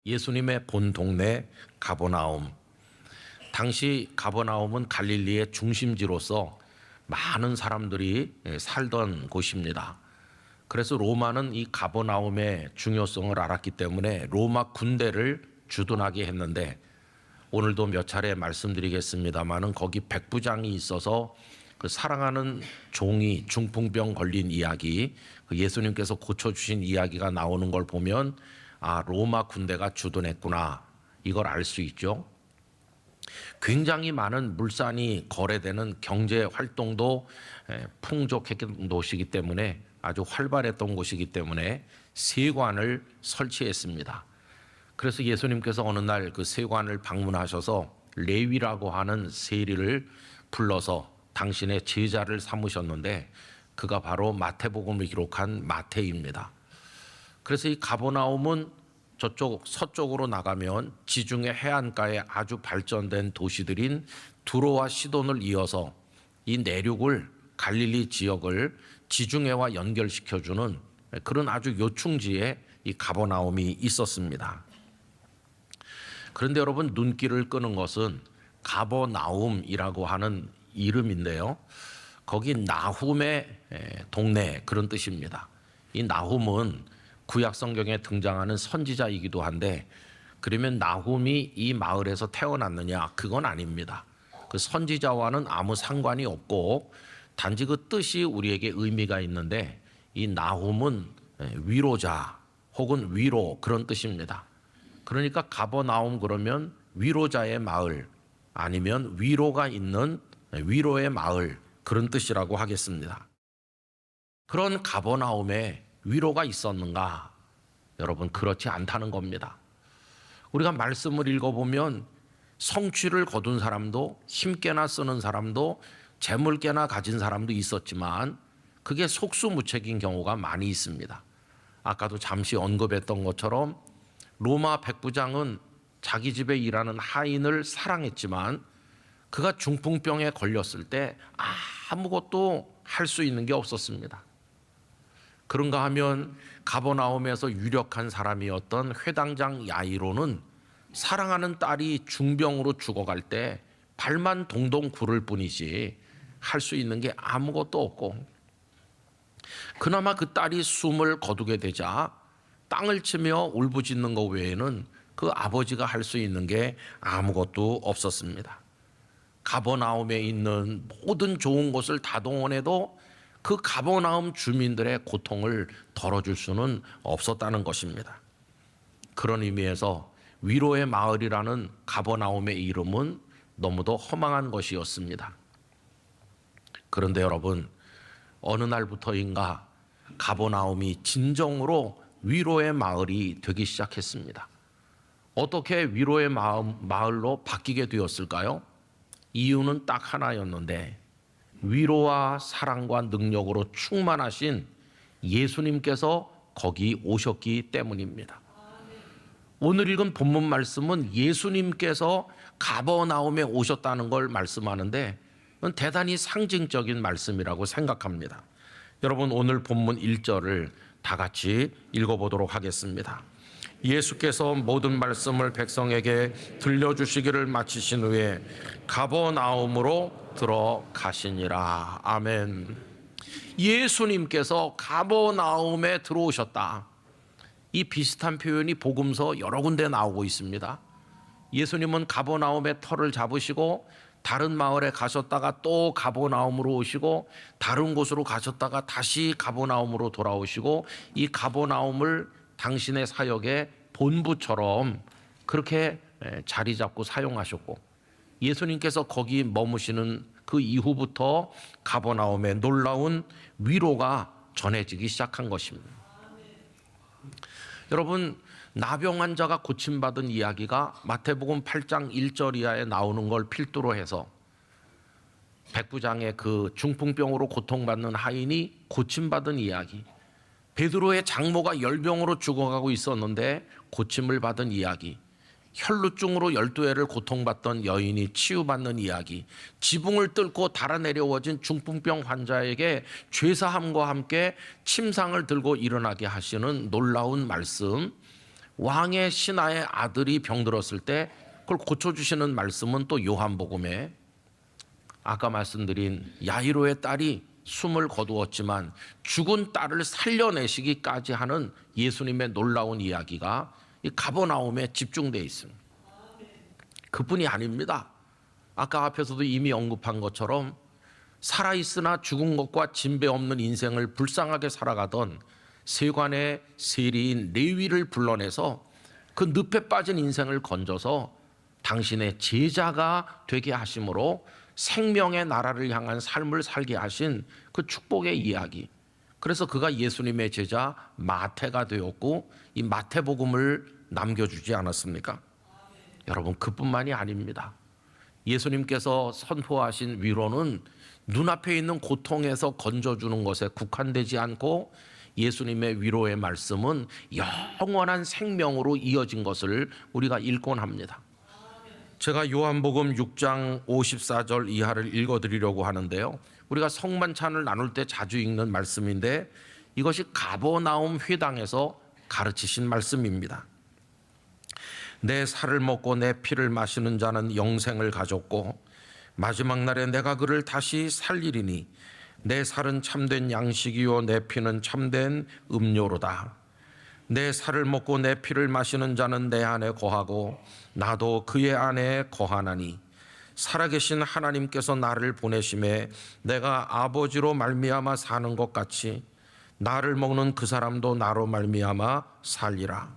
예수님의 본 동네 가버나움. 당시 가버나움은 갈릴리의 중심지로서 많은 사람들이 살던 곳입니다. 그래서 로마는 이 가버나움의 중요성을 알았기 때문에 로마 군대를 주둔하게 했는데, 오늘도 몇 차례 말씀드리겠습니다마는 거기 백부장이 있어서 그 사랑하는 종이 중풍병 걸린 이야기, 그 예수님께서 고쳐주신 이야기가 나오는 걸 보면 아, 로마 군대가 주둔했구나, 이걸 알 수 있죠. 굉장히 많은 물산이 거래되는 경제 활동도 풍족했던 곳이기 때문에, 아주 활발했던 곳이기 때문에 세관을 설치했습니다. 그래서 예수님께서 어느 날 그 세관을 방문하셔서 레위라고 하는 세리를 불러서 당신의 제자를 삼으셨는데, 그가 바로 마태복음을 기록한 마태입니다. 그래서 이 가버나움은 저쪽 서쪽으로 나가면 지중해 해안가에 아주 발전된 도시들인 두로와 시돈을 이어서 이 내륙을, 갈릴리 지역을 지중해와 연결시켜주는 그런 아주 요충지에 이 가버나움이 있었습니다. 그런데 여러분, 눈길을 끄는 것은 가버나움이라고 하는 이름인데요, 거기 나훔의 동네, 그런 뜻입니다. 이 나훔은 구약 성경에 등장하는 선지자이기도 한데, 그러면 나훔이 이 마을에서 태어났느냐? 그건 아닙니다. 그 선지자와는 아무 상관이 없고 단지 그 뜻이 우리에게 의미가 있는데, 이 나훔은 위로자 혹은 위로, 그런 뜻입니다. 그러니까 가버나움 그러면 위로자의 마을, 아니면 위로가 있는 위로의 마을, 그런 뜻이라고 하겠습니다. 그런 가버나움에 위로가 있었는가? 여러분, 그렇지 않다는 겁니다. 우리가 말씀을 읽어보면 성취를 거둔 사람도, 힘께나 쓰는 사람도, 재물께나 가진 사람도 있었지만 그게 속수무책인 경우가 많이 있습니다. 아까도 잠시 언급했던 것처럼 로마 백부장은 자기 집에 일하는 하인을 사랑했지만 그가 중풍병에 걸렸을 때 아무것도 할 수 있는 게 없었습니다. 그런가 하면 가버나움에서 유력한 사람이었던 회당장 야이로는 사랑하는 딸이 중병으로 죽어갈 때 발만 동동 구를 뿐이지 할 수 있는 게 아무것도 없고, 그나마 그 딸이 숨을 거두게 되자 땅을 치며 울부짖는 것 외에는 그 아버지가 할 수 있는 게 아무것도 없었습니다. 가버나움에 있는 모든 좋은 곳을 다 동원해도 그 가버나움 주민들의 고통을 덜어줄 수는 없었다는 것입니다. 그런 의미에서 위로의 마을이라는 가버나움의 이름은 너무도 허망한 것이었습니다. 그런데 여러분, 어느 날부터인가 가버나움이 진정으로 위로의 마을이 되기 시작했습니다. 어떻게 위로의 마을로 바뀌게 되었을까요? 이유는 딱 하나였는데, 위로와 사랑과 능력으로 충만하신 예수님께서 거기 오셨기 때문입니다. 오늘 읽은 본문 말씀은 예수님께서 가버나움에 오셨다는 걸 말씀하는데, 대단히 상징적인 말씀이라고 생각합니다. 여러분, 오늘 본문 1절을 다 같이 읽어보도록 하겠습니다. 예수께서 모든 말씀을 백성에게 들려주시기를 마치신 후에 가버나움으로 들어가시니라. 아멘. 예수님께서 가버나움에 들어오셨다. 이 비슷한 표현이 복음서 여러 군데 나오고 있습니다. 예수님은 가버나움의 터를 잡으시고 다른 마을에 가셨다가 또 가버나움으로 오시고, 다른 곳으로 가셨다가 다시 가버나움으로 돌아오시고, 이 가버나움을 당신의 사역의 본부처럼 그렇게 자리 잡고 사용하셨고, 예수님께서 거기 머무시는 그 이후부터 가버나움에 놀라운 위로가 전해지기 시작한 것입니다. 여러분, 나병 환자가 고침받은 이야기가 마태복음 8장 1절 이하에 나오는 걸 필두로 해서 백부장의 그 중풍병으로 고통받는 하인이 고침받은 이야기, 베드로의 장모가 열병으로 죽어가고 있었는데 고침을 받은 이야기, 혈루증으로 12해를 고통받던 여인이 치유받는 이야기, 지붕을 뚫고 달아내려워진 중풍병 환자에게 죄사함과 함께 침상을 들고 일어나게 하시는 놀라운 말씀, 왕의 신하의 아들이 병들었을 때 그걸 고쳐주시는 말씀은 또 요한복음에 아까 말씀드린 야이로의 딸이 숨을 거두었지만 죽은 딸을 살려내시기까지 하는 예수님의 놀라운 이야기가 이 가버나움에 집중되어 있습니다. 그뿐이 아닙니다. 아까 앞에서도 이미 언급한 것처럼 살아있으나 죽은 것과 진배 없는 인생을 불쌍하게 살아가던 세관의 세리인 레위를 불러내서 그 늪에 빠진 인생을 건져서 당신의 제자가 되게 하심으로 생명의 나라를 향한 삶을 살게 하신 그 축복의 이야기. 그래서 그가 예수님의 제자 마태가 되었고 이 마태복음을 남겨주지 않았습니까? 여러분, 그뿐만이 아닙니다. 예수님께서 선포하신 위로는 눈앞에 있는 고통에서 건져주는 것에 국한되지 않고 예수님의 위로의 말씀은 영원한 생명으로 이어진 것을 우리가 읽곤 합니다. 제가 요한복음 6장 54절 이하를 읽어드리려고 하는데요. 우리가 성만찬을 나눌 때 자주 읽는 말씀인데 이것이 가버나움 회당에서 가르치신 말씀입니다. 내 살을 먹고 내 피를 마시는 자는 영생을 가졌고 마지막 날에 내가 그를 다시 살리리니 내 살은 참된 양식이요 내 피는 참된 음료로다. 내 살을 먹고 내 피를 마시는 자는 내 안에 거하고 나도 그의 안에 거하나니 살아계신 하나님께서 나를 보내심에 내가 아버지로 말미암아 사는 것 같이 나를 먹는 그 사람도 나로 말미암아 살리라.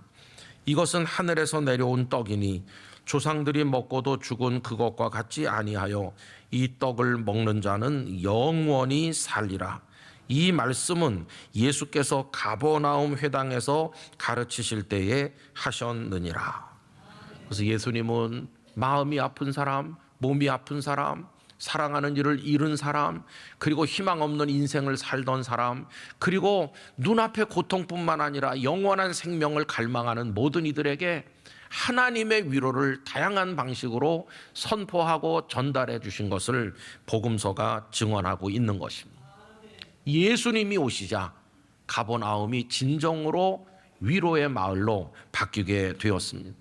이것은 하늘에서 내려온 떡이니 조상들이 먹고도 죽은 그것과 같지 아니하여 이 떡을 먹는 자는 영원히 살리라. 이 말씀은 예수께서 가버나움 회당에서 가르치실 때에 하셨느니라. 그래서 예수님은 마음이 아픈 사람, 몸이 아픈 사람, 사랑하는 이를 잃은 사람, 그리고 희망 없는 인생을 살던 사람, 그리고 눈앞의 고통뿐만 아니라 영원한 생명을 갈망하는 모든 이들에게 하나님의 위로를 다양한 방식으로 선포하고 전달해 주신 것을 복음서가 증언하고 있는 것입니다. 예수님이 오시자 가버나움이 진정으로 위로의 마을로 바뀌게 되었습니다.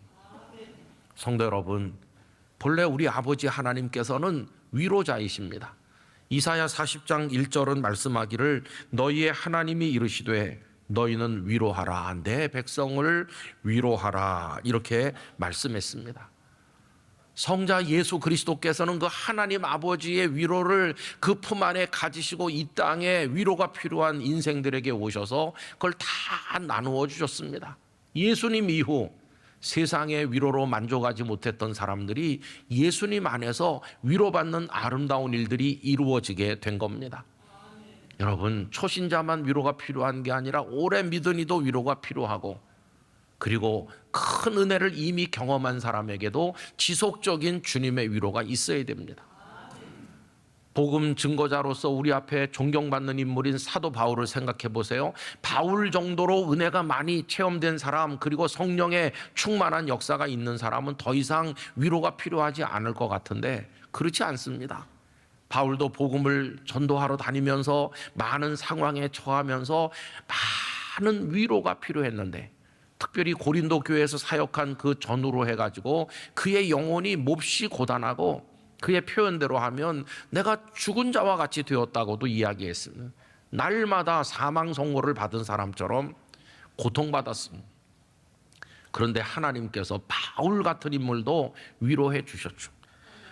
성도 여러분, 본래 우리 아버지 하나님께서는 위로자이십니다. 이사야 40장 1절은 말씀하기를 너희의 하나님이 이르시되 너희는 위로하라, 내 백성을 위로하라, 이렇게 말씀했습니다. 성자 예수 그리스도께서는 그 하나님 아버지의 위로를 그 품 안에 가지시고 이 땅에 위로가 필요한 인생들에게 오셔서 그걸 다 나누어 주셨습니다. 예수님 이후 세상의 위로로 만족하지 못했던 사람들이 예수님 안에서 위로받는 아름다운 일들이 이루어지게 된 겁니다. 여러분, 초신자만 위로가 필요한 게 아니라 오래 믿은 이도 위로가 필요하고, 그리고 큰 은혜를 이미 경험한 사람에게도 지속적인 주님의 위로가 있어야 됩니다. 복음 증거자로서 우리 앞에 존경받는 인물인 사도 바울을 생각해 보세요. 바울 정도로 은혜가 많이 체험된 사람, 그리고 성령의 충만한 역사가 있는 사람은 더 이상 위로가 필요하지 않을 것 같은데 그렇지 않습니다. 바울도 복음을 전도하러 다니면서 많은 상황에 처하면서 많은 위로가 필요했는데, 특별히 고린도 교회에서 사역한 그 전후로 해가지고 그의 영혼이 몹시 고단하고, 그의 표현대로 하면 내가 죽은 자와 같이 되었다고도 이야기했습니다. 날마다 사망 선고를 받은 사람처럼 고통받았습니다. 그런데 하나님께서 바울 같은 인물도 위로해 주셨죠.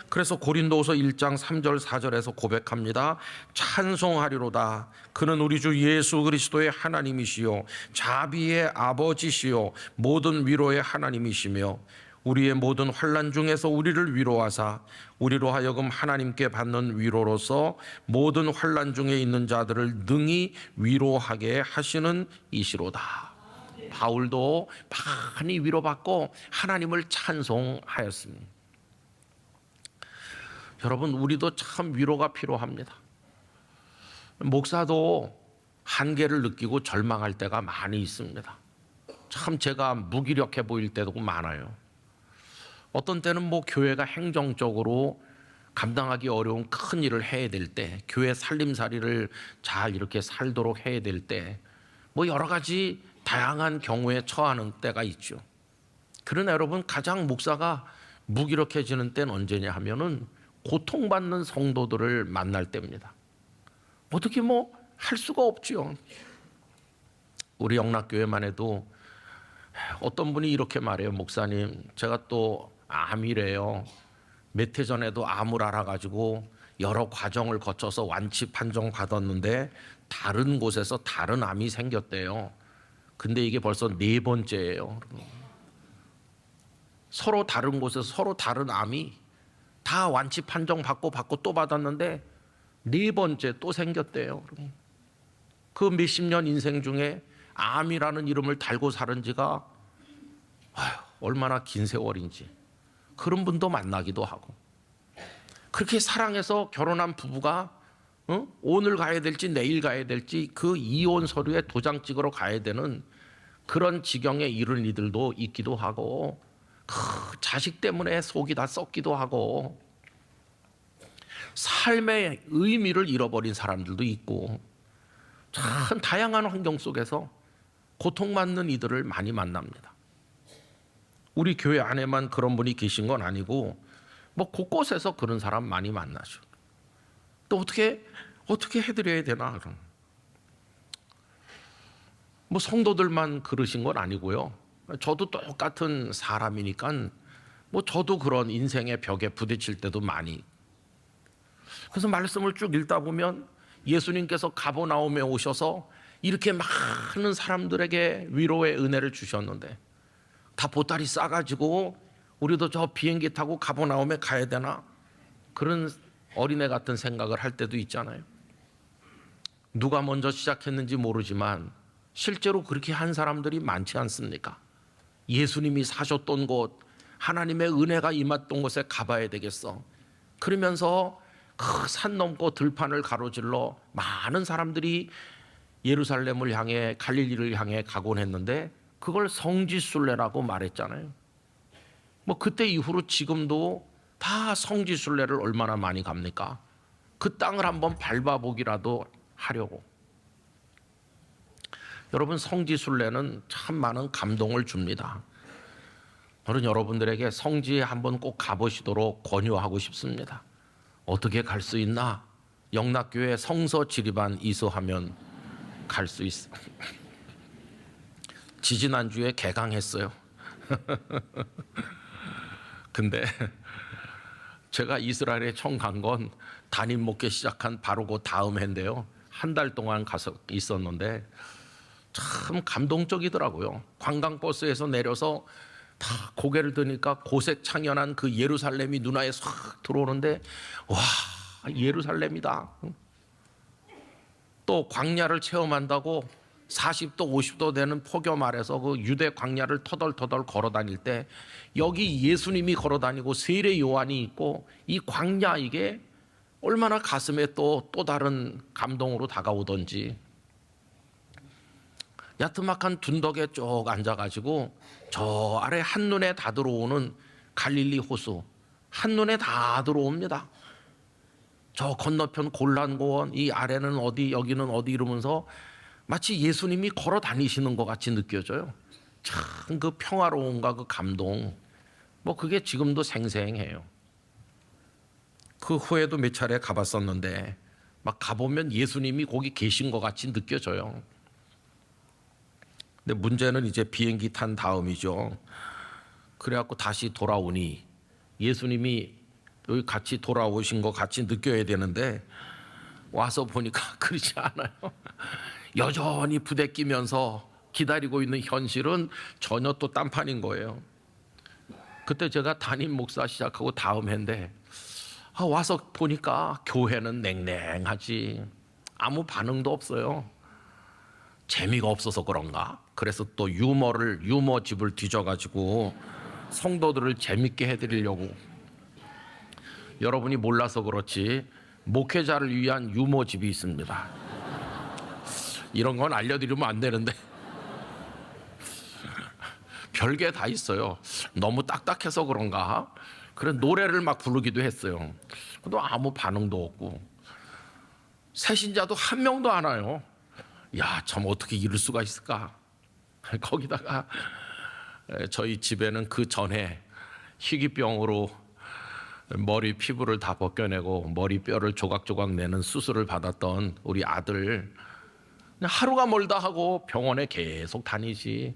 그래서 고린도후서 1장 3절 4절에서 고백합니다. 찬송하리로다. 그는 우리 주 예수 그리스도의 하나님이시요 자비의 아버지시요 모든 위로의 하나님이시며 우리의 모든 환난 중에서 우리를 위로하사 우리로 하여금 하나님께 받는 위로로서 모든 환난 중에 있는 자들을 능히 위로하게 하시는 이시로다. 바울도 많이 위로받고 하나님을 찬송하였습니다. 여러분, 우리도 참 위로가 필요합니다. 목사도 한계를 느끼고 절망할 때가 많이 있습니다. 참 제가 무기력해 보일 때도 많아요. 어떤 때는 뭐 교회가 행정적으로 감당하기 어려운 큰 일을 해야 될 때, 교회 살림살이를 잘 이렇게 살도록 해야 될 때, 뭐 여러 가지 다양한 경우에 처하는 때가 있죠. 그러나 여러분, 가장 목사가 무기력해지는 때는 언제냐 하면은 고통받는 성도들을 만날 때입니다. 어떻게 뭐 할 수가 없죠. 우리 영락교회만 해도 어떤 분이 이렇게 말해요. 목사님, 제가 또 암이래요. 몇 해 전에도 암을 알아가지고 여러 과정을 거쳐서 완치 판정 받았는데 다른 곳에서 다른 암이 생겼대요. 근데 이게 벌써 4번째예요. 서로 다른 곳에서 서로 다른 암이 다 완치 판정 받고 또 받았는데 4번째 또 생겼대요. 그 몇십 년 인생 중에 암이라는 이름을 달고 살은 지가 얼마나 긴 세월인지 그런 분도 만나기도 하고, 그렇게 사랑해서 결혼한 부부가 오늘 가야 될지 내일 가야 될지 그 이혼 서류에 도장 찍으러 가야 되는 그런 지경에 이른 이들도 있기도 하고, 그 자식 때문에 속이 다 썩기도 하고, 삶의 의미를 잃어버린 사람들도 있고, 참 다양한 환경 속에서 고통받는 이들을 많이 만납니다. 우리 교회 안에만 그런 분이 계신 건 아니고 뭐 곳곳에서 그런 사람 많이 만나죠. 또 어떻게 해드려야 되나? 그럼 뭐 성도들만 그러신 건 아니고요. 저도 똑같은 사람이니까 뭐 저도 그런 인생의 벽에 부딪힐 때도 많이. 그래서 말씀을 쭉 읽다 보면 예수님께서 가버나움에 오셔서 이렇게 많은 사람들에게 위로의 은혜를 주셨는데 다 보따리 싸가지고 우리도 저 비행기 타고 가버나움에 가야 되나? 그런 어린애 같은 생각을 할 때도 있잖아요. 누가 먼저 시작했는지 모르지만 실제로 그렇게 한 사람들이 많지 않습니까? 예수님이 사셨던 곳, 하나님의 은혜가 임했던 곳에 가봐야 되겠어. 그러면서 그 산 넘고 들판을 가로질러 많은 사람들이 예루살렘을 향해 갈릴리를 향해 가곤 했는데 그걸 성지순례라고 말했잖아요. 뭐 그때 이후로 지금도 다 성지순례를 얼마나 많이 갑니까? 그 땅을 한번 밟아보기라도 하려고. 여러분, 성지순례는 참 많은 감동을 줍니다. 저는 여러분들에게 성지에 한번 꼭 가보시도록 권유하고 싶습니다. 어떻게 갈 수 있나? 영락교회 성서 지리반 이수하면 갈 수 있어. 지지난주에 개강했어요. 근데 제가 이스라엘에 처음 간 건 담임 목회 시작한 바로 그 다음 해인데요. 한 달 동안 가서 있었는데 참 감동적이더라고요. 관광버스에서 내려서 다 고개를 드니까 고색 창연한 그 예루살렘이 눈앞에 싹 들어오는데 와, 예루살렘이다. 또 광야를 체험한다고 40도 50도 되는 폭염 아래서 그 유대 광야를 터덜터덜 걸어 다닐 때 여기 예수님이 걸어 다니고 세례 요한이 있고 이 광야, 이게 얼마나 가슴에 또 다른 감동으로 다가오던지. 야트막한 둔덕에 쭉 앉아가지고 저 아래 한눈에 다 들어오는 갈릴리 호수, 한눈에 다 들어옵니다. 저 건너편 골란고원, 이 아래는 어디 여기는 어디 이러면서 마치 예수님이 걸어 다니시는 것 같이 느껴져요. 참 그 평화로움과 그 감동, 뭐 그게 지금도 생생해요. 그 후에도 몇 차례 가봤었는데 막 가보면 예수님이 거기 계신 것 같이 느껴져요. 근데 문제는 이제 비행기 탄 다음이죠. 그래갖고 다시 돌아오니 예수님이 여기 같이 돌아오신 것 같이 느껴야 되는데 와서 보니까 그렇지 않아요. 여전히 부대끼면서 기다리고 있는 현실은 전혀 또 딴판인 거예요. 그때 제가 담임 목사 시작하고 다음 해인데 와서 보니까 교회는 냉랭하지, 아무 반응도 없어요. 재미가 없어서 그런가? 그래서 또 유머집을 뒤져가지고 성도들을 재밌게 해드리려고. 여러분이 몰라서 그렇지 목회자를 위한 유머집이 있습니다. 이런 건 알려드리면 안 되는데 별게 다 있어요. 너무 딱딱해서 그런가? 그래 노래를 막 부르기도 했어요. 또 아무 반응도 없고 새신자도 한 명도 안 와요. 야, 참 어떻게 이럴 수가 있을까? 거기다가 저희 집에는 그 전에 희귀병으로 머리 피부를 다 벗겨내고 머리뼈를 조각조각 내는 수술을 받았던 우리 아들, 그냥 하루가 멀다 하고 병원에 계속 다니지.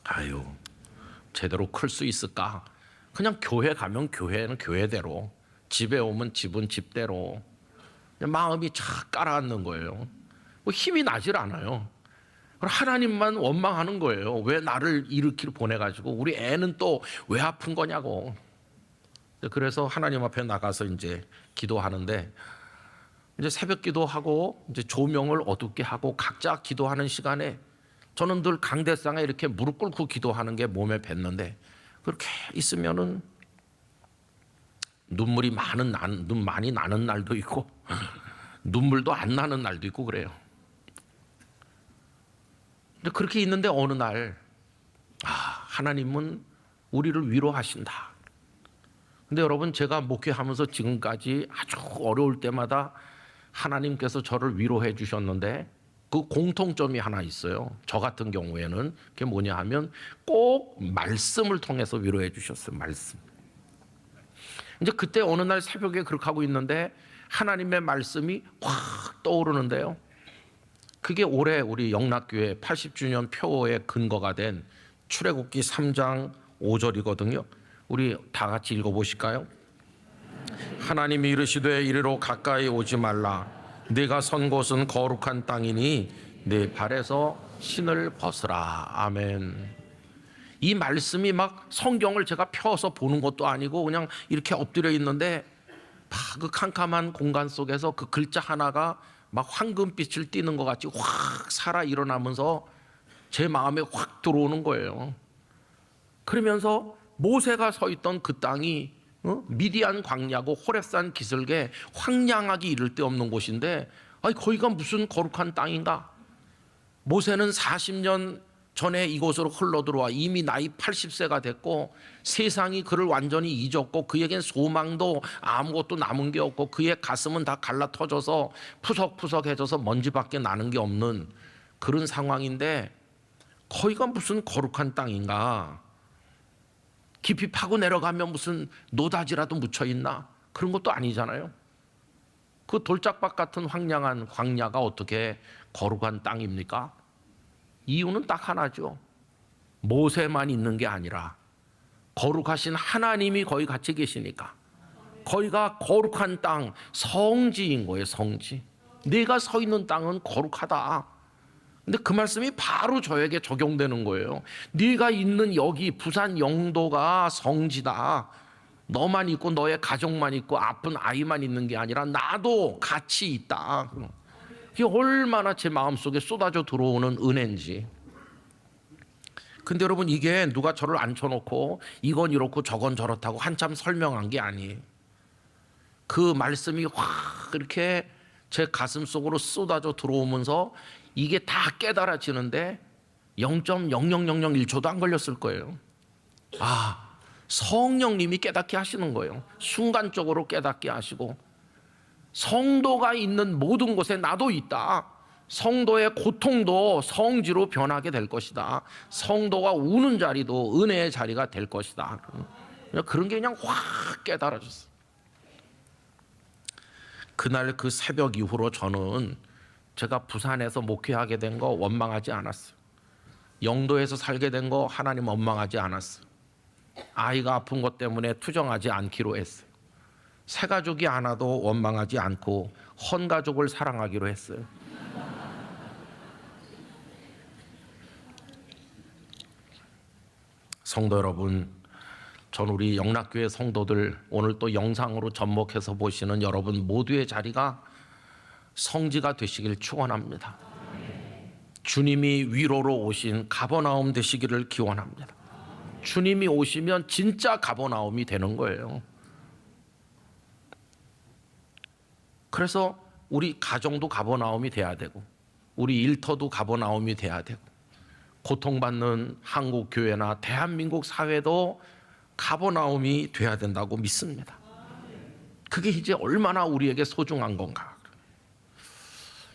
아유, 제대로 클 수 있을까? 그냥 교회 가면 교회는 교회대로, 집에 오면 집은 집대로, 마음이 착 깔아앉는 거예요. 뭐 힘이 나질 않아요. 하나님만 원망하는 거예요. 왜 나를 이렇게 보내가지고 우리 애는 또 왜 아픈 거냐고. 그래서 하나님 앞에 나가서 이제 기도하는데, 이제 새벽 기도하고 이제 조명을 어둡게 하고 각자 기도하는 시간에 저는 늘 강대상에 이렇게 무릎 꿇고 기도하는 게 몸에 뱄는데, 그렇게 있으면은 눈물이 많이 나는 날도 있고 눈물도 안 나는 날도 있고 그래요. 근데 그렇게 있는데 어느 날, 하나님은 우리를 위로하신다. 근데 여러분, 제가 목회하면서 지금까지 아주 어려울 때마다 하나님께서 저를 위로해 주셨는데 그 공통점이 하나 있어요. 저 같은 경우에는 그게 뭐냐 하면 꼭 말씀을 통해서 위로해 주셨어요. 말씀. 이제 그때 어느 날 새벽에 그렇게 하고 있는데 하나님의 말씀이 확 떠오르는데요. 그게 올해 우리 영락교회 80주년 표어의 근거가 된 출애굽기 3장 5절이거든요. 우리 다 같이 읽어보실까요? 하나님이 이르시되 이리로 가까이 오지 말라. 네가 선 곳은 거룩한 땅이니 네 발에서 신을 벗으라. 아멘. 이 말씀이 막 성경을 제가 펴서 보는 것도 아니고 그냥 이렇게 엎드려 있는데 그 캄캄한 공간 속에서 그 글자 하나가 막 황금빛을 띠는 것 같이 확 살아 일어나면서 제 마음에 확 들어오는 거예요. 그러면서 모세가 서 있던 그 땅이 미디안 광야고 호렙산 기슭에 황량하기 이를 데 없는 곳인데, 거기가 무슨 거룩한 땅인가? 모세는 40년 전에 이곳으로 흘러들어와 이미 나이 80세가 됐고 세상이 그를 완전히 잊었고 그에겐 소망도 아무것도 남은 게 없고 그의 가슴은 다 갈라 터져서 푸석푸석해져서 먼지밖에 나는 게 없는 그런 상황인데, 거기가 무슨 거룩한 땅인가? 깊이 파고 내려가면 무슨 노다지라도 묻혀있나? 그런 것도 아니잖아요. 그 돌짝밭 같은 황량한 광야가 어떻게 거룩한 땅입니까? 이유는 딱 하나죠. 모세만 있는 게 아니라 거룩하신 하나님이 거기 같이 계시니까. 거기가 거룩한 땅, 성지인 거예요. 성지. 내가 서 있는 땅은 거룩하다. 근데 그 말씀이 바로 저에게 적용되는 거예요. 네가 있는 여기 부산 영도가 성지다. 너만 있고 너의 가족만 있고 아픈 아이만 있는 게 아니라 나도 같이 있다. 그게 얼마나 제 마음속에 쏟아져 들어오는 은혜인지. 근데 여러분, 이게 누가 저를 앉혀놓고 이건 이렇고 저건 저렇다고 한참 설명한 게 아니에요. 그 말씀이 확 이렇게 제 가슴 속으로 쏟아져 들어오면서 이게 다 깨달아지는데 0.00001초도 안 걸렸을 거예요. 성령님이 깨닫게 하시는 거예요. 순간적으로 깨닫게 하시고, 성도가 있는 모든 곳에 나도 있다. 성도의 고통도 성지로 변하게 될 것이다. 성도가 우는 자리도 은혜의 자리가 될 것이다. 그런 게 그냥 확 깨달아졌어요. 그날 그 새벽 이후로 저는 제가 부산에서 목회하게 된 거 원망하지 않았어요. 영도에서 살게 된 거 하나님 원망하지 않았어요. 아이가 아픈 것 때문에 투정하지 않기로 했어요. 새 가족이 하나도 원망하지 않고 헌 가족을 사랑하기로 했어요. 성도 여러분, 전 우리 영락교회 성도들, 오늘 또 영상으로 접목해서 보시는 여러분 모두의 자리가 성지가 되시길 축원합니다. 주님이 위로로 오신 가버나움 되시기를 기원합니다. 주님이 오시면 진짜 가버나움이 되는 거예요. 그래서 우리 가정도 가버나움이 돼야 되고 우리 일터도 가버나움이 돼야 되고 고통받는 한국 교회나 대한민국 사회도 가버나움이 돼야 된다고 믿습니다. 그게 이제 얼마나 우리에게 소중한 건가.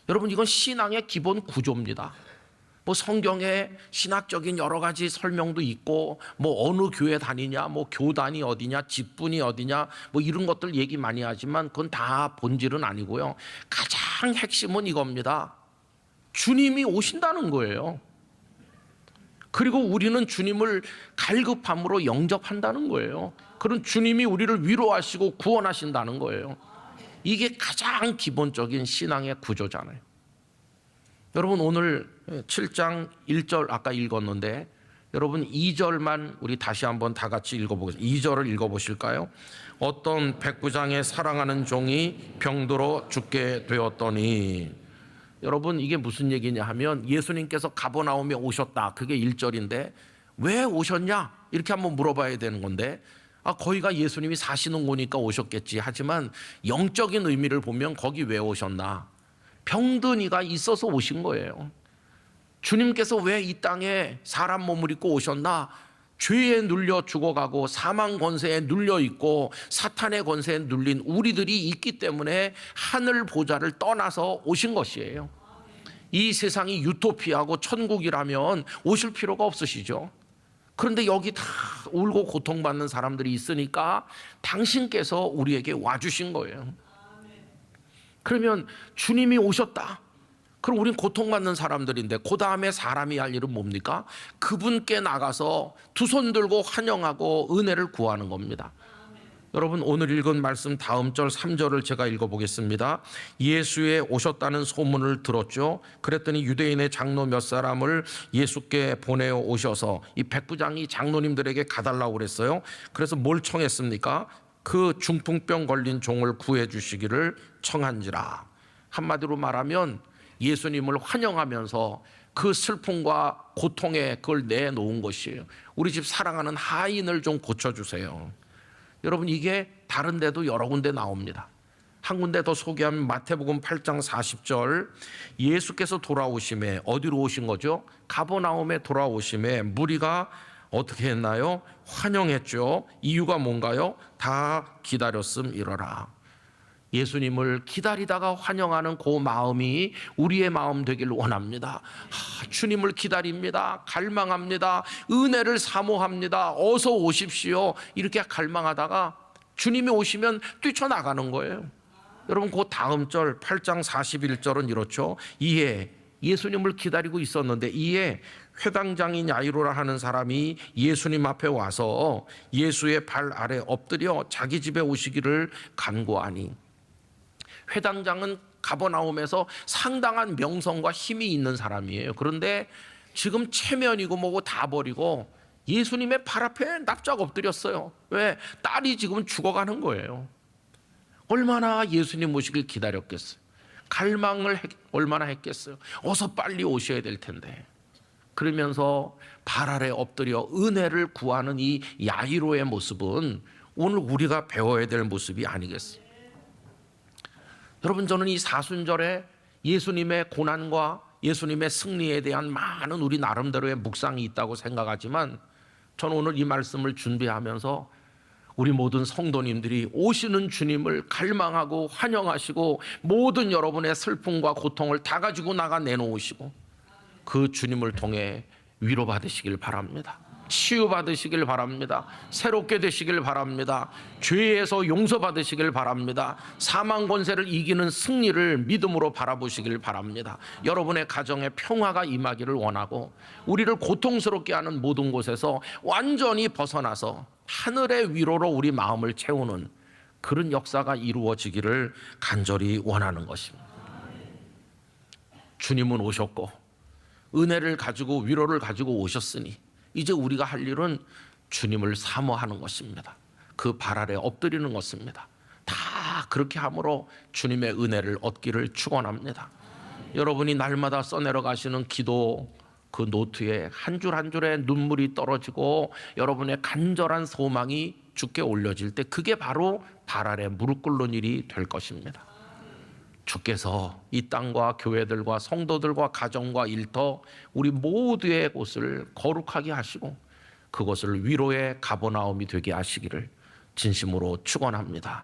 여러분, 이건 신앙의 기본 구조입니다. 뭐 성경에 신학적인 여러 가지 설명도 있고 뭐 어느 교회 다니냐, 뭐 교단이 어디냐, 직분이 어디냐, 뭐 이런 것들 얘기 많이 하지만 그건 다 본질은 아니고요. 가장 핵심은 이겁니다. 주님이 오신다는 거예요. 그리고 우리는 주님을 갈급함으로 영접한다는 거예요. 그런 주님이 우리를 위로하시고 구원하신다는 거예요. 이게 가장 기본적인 신앙의 구조잖아요. 여러분 오늘 7장 1절 아까 읽었는데 여러분 2절만 우리 다시 한번 다 같이 읽어보겠습니다. 2절을 읽어보실까요? 어떤 백부장의 사랑하는 종이 병들어 죽게 되었더니, 여러분 이게 무슨 얘기냐 하면 예수님께서 가버나움에 오셨다. 그게 1절인데 왜 오셨냐? 이렇게 한번 물어봐야 되는 건데 거기가 예수님이 사시는 곳이니까 오셨겠지. 하지만 영적인 의미를 보면 거기 왜 오셨나? 병든 이가 있어서 오신 거예요. 주님께서 왜 이 땅에 사람 몸을 입고 오셨나? 죄에 눌려 죽어가고 사망 권세에 눌려 있고 사탄의 권세에 눌린 우리들이 있기 때문에 하늘 보좌를 떠나서 오신 것이에요. 이 세상이 유토피아고 천국이라면 오실 필요가 없으시죠. 그런데 여기 다 울고 고통받는 사람들이 있으니까 당신께서 우리에게 와주신 거예요. 그러면 주님이 오셨다. 그럼 우린 고통받는 사람들인데 그 다음에 사람이 할 일은 뭡니까? 그분께 나가서 두 손 들고 환영하고 은혜를 구하는 겁니다. 여러분 오늘 읽은 말씀 다음 절 3절을 제가 읽어보겠습니다. 예수에 오셨다는 소문을 들었죠. 그랬더니 유대인의 장로 몇 사람을 예수께 보내어 오셔서 이 백부장이 장로님들에게 가달라고 그랬어요. 그래서 뭘 청했습니까? 그 중풍병 걸린 종을 구해 주시기를 청한지라. 한마디로 말하면 예수님을 환영하면서 그 슬픔과 고통에 그걸 내놓은 것이에요. 우리 집 사랑하는 하인을 좀 고쳐주세요. 여러분 이게 다른 데도 여러 군데 나옵니다. 한 군데 더 소개하면 마태복음 8장 40절, 예수께서 돌아오심에 어디로 오신 거죠? 가버나움에 돌아오심에 무리가 어떻게 했나요? 환영했죠. 이유가 뭔가요? 다 기다렸음이러라. 예수님을 기다리다가 환영하는 그 마음이 우리의 마음 되길 원합니다. 주님을 기다립니다. 갈망합니다. 은혜를 사모합니다. 어서 오십시오. 이렇게 갈망하다가 주님이 오시면 뛰쳐나가는 거예요. 여러분 그 다음 절 8장 41절은 이렇죠. 이에 예수님을 기다리고 있었는데 이에 회당장인 야이로라 하는 사람이 예수님 앞에 와서 예수의 발 아래 엎드려 자기 집에 오시기를 간구하니, 회당장은 가버나움에서 상당한 명성과 힘이 있는 사람이에요. 그런데 지금 체면이고 뭐고 다 버리고 예수님의 발 앞에 납작 엎드렸어요. 왜? 딸이 지금 죽어가는 거예요. 얼마나 예수님 오시길 기다렸겠어요. 갈망을 얼마나 했겠어요. 어서 빨리 오셔야 될 텐데. 그러면서 발 아래 엎드려 은혜를 구하는 이 야이로의 모습은 오늘 우리가 배워야 될 모습이 아니겠어요. 여러분 저는 이 사순절에 예수님의 고난과 예수님의 승리에 대한 많은 우리 나름대로의 묵상이 있다고 생각하지만, 저는 오늘 이 말씀을 준비하면서 우리 모든 성도님들이 오시는 주님을 갈망하고 환영하시고 모든 여러분의 슬픔과 고통을 다 가지고 나가 내놓으시고 그 주님을 통해 위로받으시길 바랍니다. 치유받으시길 바랍니다. 새롭게 되시길 바랍니다. 죄에서 용서받으시길 바랍니다. 사망 권세를 이기는 승리를 믿음으로 바라보시길 바랍니다. 여러분의 가정에 평화가 임하기를 원하고 우리를 고통스럽게 하는 모든 곳에서 완전히 벗어나서 하늘의 위로로 우리 마음을 채우는 그런 역사가 이루어지기를 간절히 원하는 것입니다. 주님은 오셨고 은혜를 가지고 위로를 가지고 오셨으니 이제 우리가 할 일은 주님을 사모하는 것입니다. 그 발 아래 엎드리는 것입니다. 다 그렇게 함으로 주님의 은혜를 얻기를 축원합니다. 여러분이 날마다 써내려 가시는 기도 그 노트에 한 줄 한 줄의 눈물이 떨어지고 여러분의 간절한 소망이 주께 올려질 때 그게 바로 발 아래 무릎 꿇는 일이 될 것입니다. 주께서 이 땅과 교회들과 성도들과 가정과 일터 우리 모두의 곳을 거룩하게 하시고 그것을 위로의 가버나움이 되게 하시기를 진심으로 축원합니다.